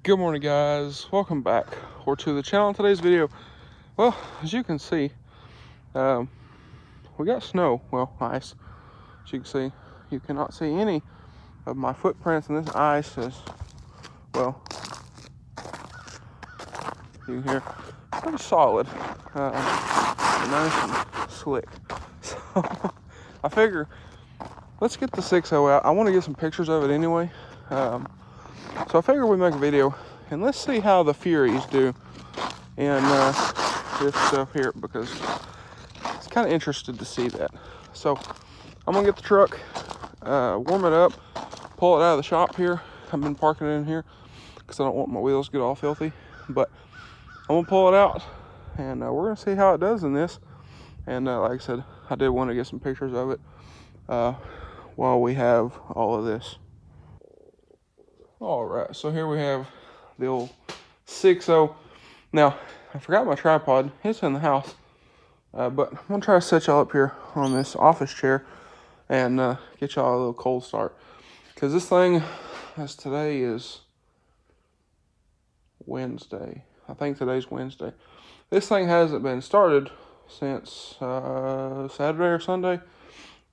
Good morning, guys. Welcome back to the channel. In today's video, well, as you can see, we got snow, ice. As you can see, you cannot see any of my footprints, and this ice is, you can hear, pretty solid, nice and slick. So I figure, let's get the 6.0 out. I want to get some pictures of it anyway. So I figure we make a video and let's see how the Furies do in this stuff here, because it's kind of interested to see that. So I'm gonna get the truck, warm it up, pull it out of the shop here. I've been parking it in here because I don't want my wheels to get all filthy, but I'm gonna pull it out and we're gonna see how it does in this. And like I said, I did want to get some pictures of it while we have all of this. All right, so here we have the old 6.0. Now, I forgot my tripod. It's in the house. But I'm going to try to set y'all up here on this office chair and get y'all a little cold start. Because this thing, as today is Wednesday. I think today's Wednesday. This thing hasn't been started since Saturday or Sunday.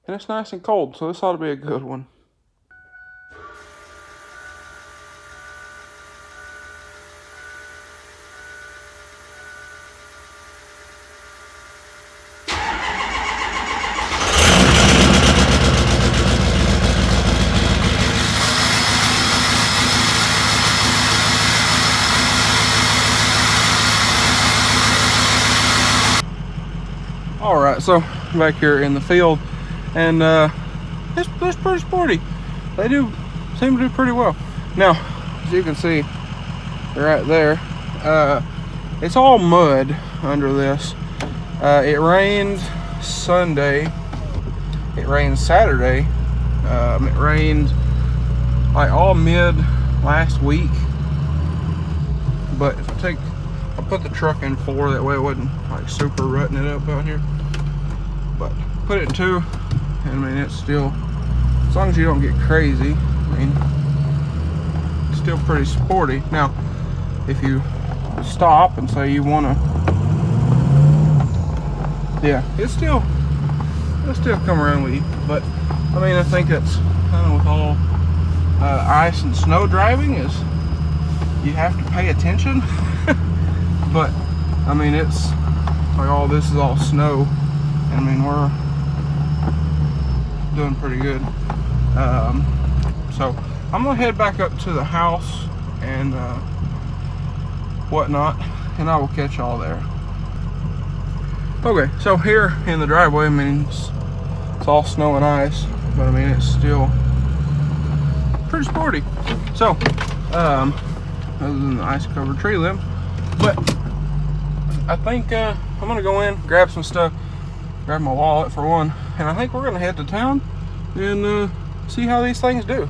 And it's nice and cold, so this ought to be a good one. All right, so back here in the field, and it's pretty sporty. They do seem to do pretty well. Now, as you can see right there, it's all mud under this. It rained Sunday. It rained Saturday. It rained like all mid last week. But if I put the truck in 4, that way it wasn't like super rutting it up out here. But put it in 2, and I mean, it's still, as long as you don't get crazy, I mean, it's still pretty sporty. Now, if you stop and say you want to, yeah, it'll still come around with you. But I mean, I think that's kind of with all ice and snow driving, is you have to pay attention. But I mean, it's like all this is all snow. I mean, we're doing pretty good. So I'm gonna head back up to the house and whatnot, and I will catch y'all there. Okay, so here in the driveway, I mean, it's all snow and ice, but I mean, it's still pretty sporty. So, other than the ice-covered tree limb, but I think I'm gonna go in, grab some stuff, grab my wallet for one, and I think we're gonna head to town and see how these things do.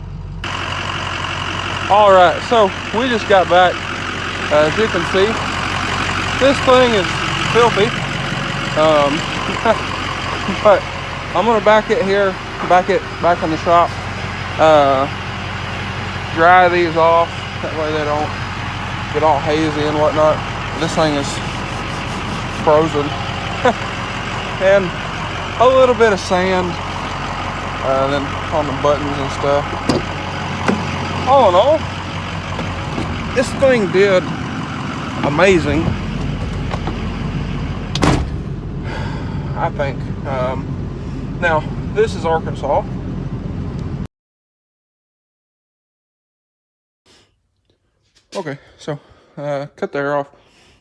All right, so we just got back. As you can see, this thing is filthy. But I'm gonna back it here, back in the shop, dry these off, that way they don't get all hazy and whatnot. This thing is frozen. And a little bit of sand, then on the buttons and stuff. All in all, this thing did amazing, I think. Now, this is Arkansas. Okay, so cut the air off,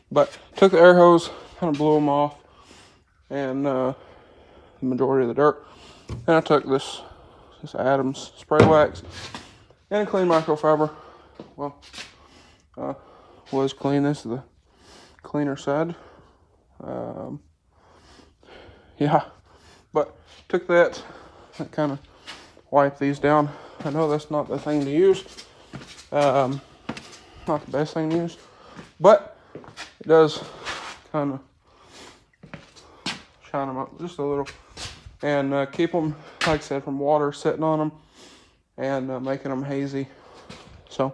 but took the air hose, kind of blew them off, and the majority of the dirt. And I took this Adams spray wax and a clean microfiber. Well, was clean. This is the cleaner side. Yeah, but took that and kind of wiped these down. I know that's not the thing to use. Not the best thing to use, but it does kind of shine them up just a little and keep them, like I said, from water sitting on them and making them hazy. So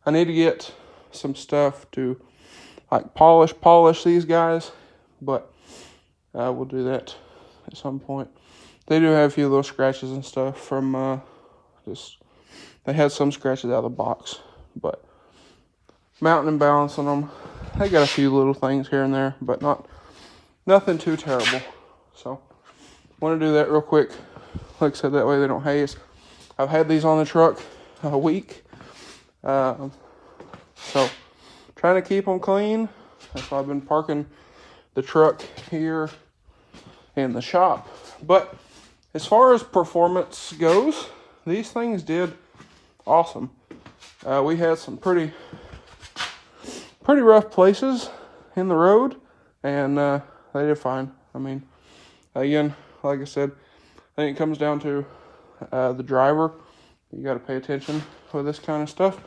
I need to get some stuff to like polish these guys, but we'll do that at some point. They do have a few little scratches and stuff from they had some scratches out of the box, but mounting and balancing them, they got a few little things here and there, but nothing too terrible. So want to do that real quick. Like I said, that way they don't haze. I've had these on the truck a week, so trying to keep them clean. That's why I've been parking the truck here in the shop. But as far as performance goes, these things did awesome. We had some pretty rough places in the road, and they did fine. I mean, again, like I said, I think it comes down to the driver. You got to pay attention with this kind of stuff,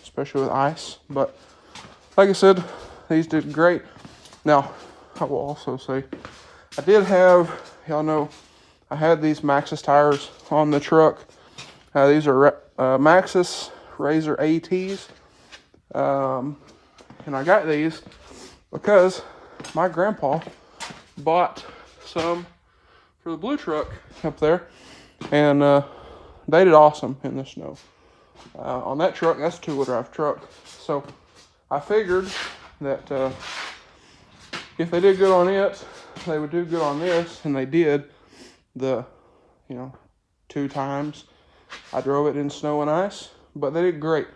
especially with ice. But like I said, these did great. Now, I will also say, I did have, y'all know, I had these Maxxis tires on the truck. These are Maxxis Razor ATs. And I got these because my grandpa bought some for the blue truck up there, and they did awesome in the snow. On that truck, that's a 2-wheel drive truck. So I figured that if they did good on it, they would do good on this, and they did. The 2 times I drove it in snow and ice, but they did great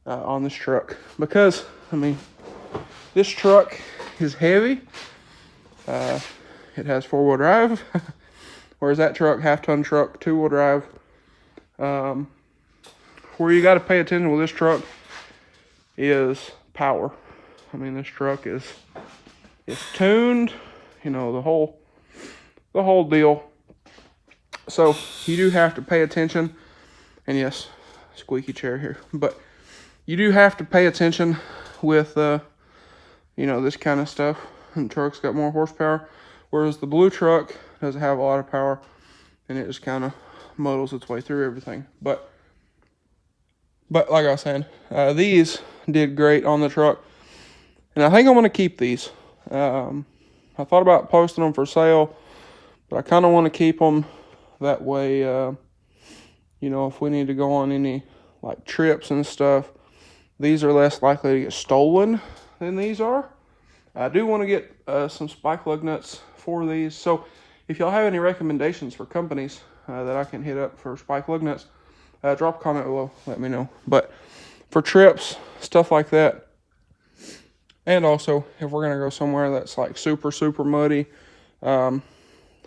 on this truck because, I mean, this truck is heavy. It has 4-wheel drive, whereas that truck, half-ton truck, 2-wheel drive. Where you got to pay attention with this truck is power. I mean, this truck is tuned, the whole deal. So you do have to pay attention, and yes, squeaky chair here, but you do have to pay attention with this kind of stuff. And the truck's got more horsepower, whereas the blue truck doesn't have a lot of power, and it just kind of muddles its way through everything. But like I was saying, these did great on the truck, and I think I'm going to keep these. I thought about posting them for sale, but I kind of want to keep them. That way, if we need to go on any like trips and stuff, these are less likely to get stolen than these are. I do want to get some spike lug nuts for these. So if y'all have any recommendations for companies that I can hit up for spike lug nuts, drop a comment below, let me know. But for trips, stuff like that, and also if we're going to go somewhere that's like super, super muddy,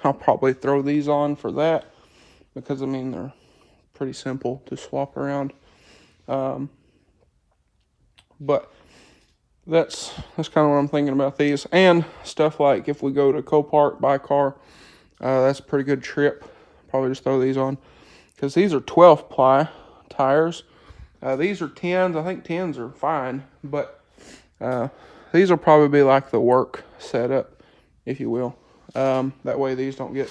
I'll probably throw these on for that, because I mean, they're pretty simple to swap around. But that's kind of what I'm thinking about these. And stuff like if we go to Copart, buy a car, that's a pretty good trip. Probably just throw these on, because these are 12 ply tires. These are 10s. I think 10s are fine, but these will probably be like the work setup, if you will. That way these don't get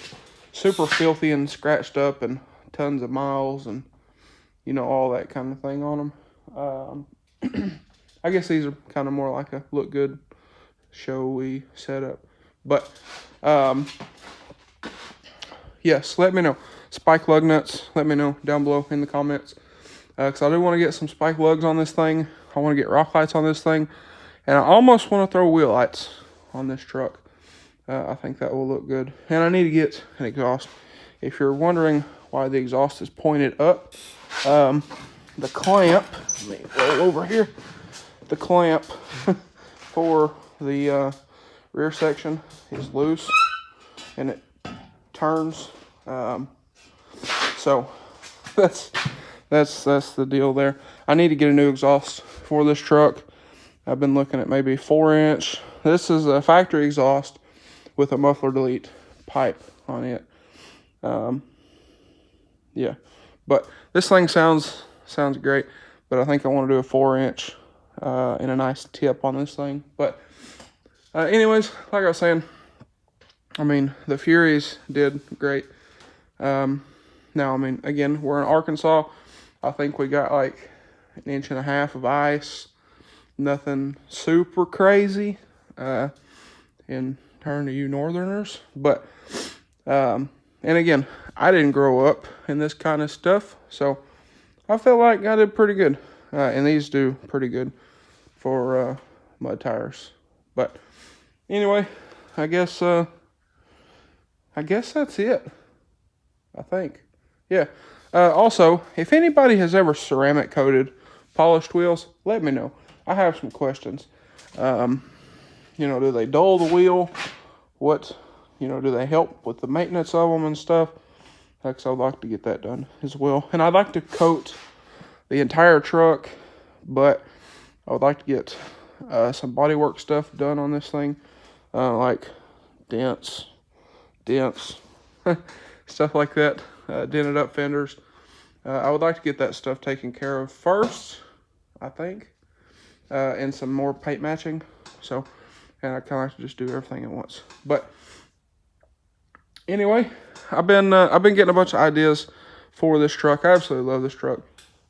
super filthy and scratched up and tons of miles and all that kind of thing on them. I guess these are kind of more like a look good, showy setup. But yes, let me know. Spike lug nuts, let me know down below in the comments, because I do want to get some spike lugs on this thing. I want to get rock lights on this thing, and I almost want to throw wheel lights on this truck. I think that will look good. And I need to get an exhaust. If you're wondering why the exhaust is pointed up, the clamp, let me roll over here, the clamp for the rear section is loose, and it turns. So that's the deal there. I need to get a new exhaust for this truck. I've been looking at maybe 4-inch. This is a factory exhaust with a muffler delete pipe on it. Yeah, but this thing sounds great, but I think I want to do a 4-inch and a nice tip on this thing. But anyways, like I was saying, I mean, the Furies did great. Now, I mean, again, we're in Arkansas. I think we got like 1.5 inch of ice. Nothing super crazy in turn to you northerners. But, and again, I didn't grow up in this kind of stuff. So I feel like I did pretty good. And these do pretty good for mud tires. But anyway, I guess that's it. I think. Yeah. Also, if anybody has ever ceramic coated polished wheels, let me know. I have some questions. You know, do they dull the wheel? What, you know, do they help with the maintenance of them and stuff? Because I'd like to get that done as well. And I'd like to coat the entire truck, but I would like to get some bodywork stuff done on this thing, like dents, stuff like that, dented up fenders. I would like to get that stuff taken care of first, I think, and some more paint matching. So, and I kind of like to just do everything at once. But anyway, I've been getting a bunch of ideas for this truck. I absolutely love this truck,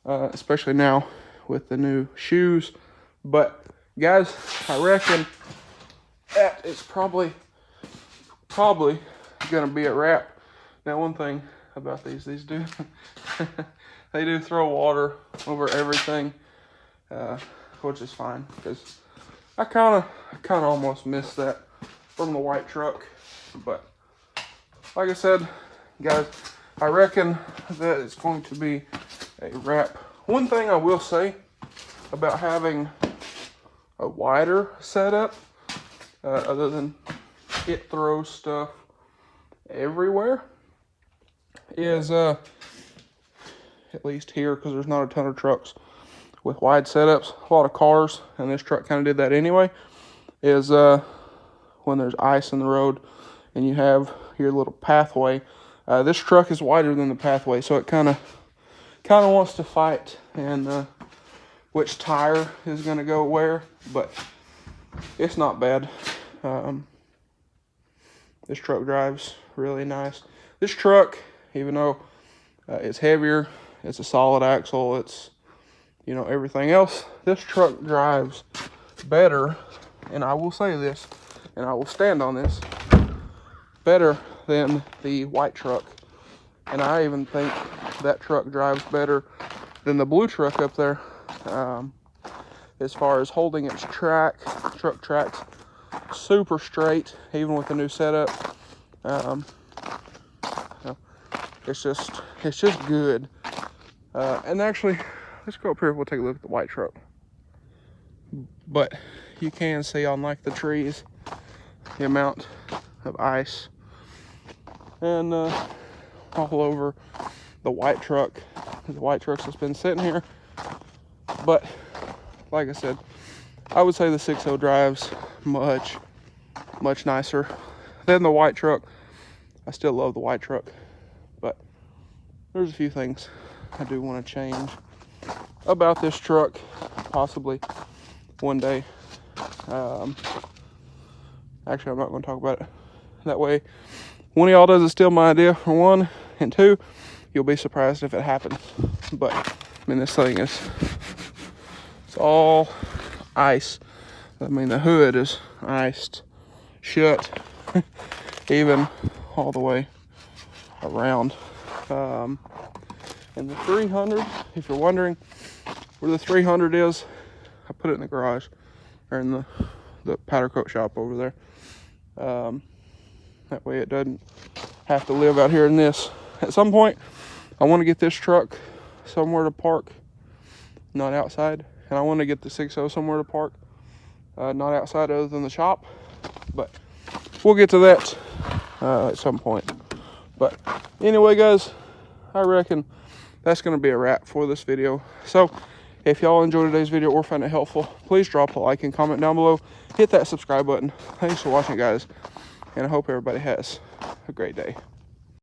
especially now with the new shoes. But guys, I reckon that is probably gonna be a wrap. Now, one thing about these do they do throw water over everything, which is fine, because I kind of almost missed that from the white truck. But like I said, guys, I reckon that it's going to be a wrap. One thing I will say about having a wider setup, other than it throws stuff everywhere, is at least here, because there's not a ton of trucks with wide setups, a lot of cars, and this truck kind of did that anyway, is when there's ice in the road and you have your little pathway, this truck is wider than the pathway, so it kind of wants to fight and which tire is going to go where. But it's not bad. This truck drives really nice. This truck, even though it's heavier, it's a solid axle, it's, you know, everything else, this truck drives better, and I will say this, and I will stand on this, better than the white truck. And I even think that truck drives better than the blue truck up there, as far as holding its truck tracks super straight, even with the new setup. It's just good. And actually, let's go up here. We'll take a look at the white truck. But you can see on like the trees the amount of ice and all over the white truck. The white truck's just been sitting here. But like I said, I would say the 6.0 drives much nicer than the white truck. I still love the white truck, but there's a few things I do want to change about this truck, possibly one day. Actually, I'm not going to talk about it. That way, one of y'all doesn't steal my idea, for one, and two, you'll be surprised if it happens. But I mean, this thing it's all ice. I mean, the hood is iced shut, even all the way around. And the 300, if you're wondering where the 300 is, I put it in the garage, or in the powder coat shop over there. That way it doesn't have to live out here in this. At some point, I want to get this truck somewhere to park, not outside. And I want to get the 6.0 somewhere to park, not outside other than the shop. But we'll get to that at some point. But anyway, guys, I reckon that's going to be a wrap for this video. So if y'all enjoyed today's video or found it helpful, please drop a like and comment down below. Hit that subscribe button. Thanks for watching, guys. And I hope everybody has a great day.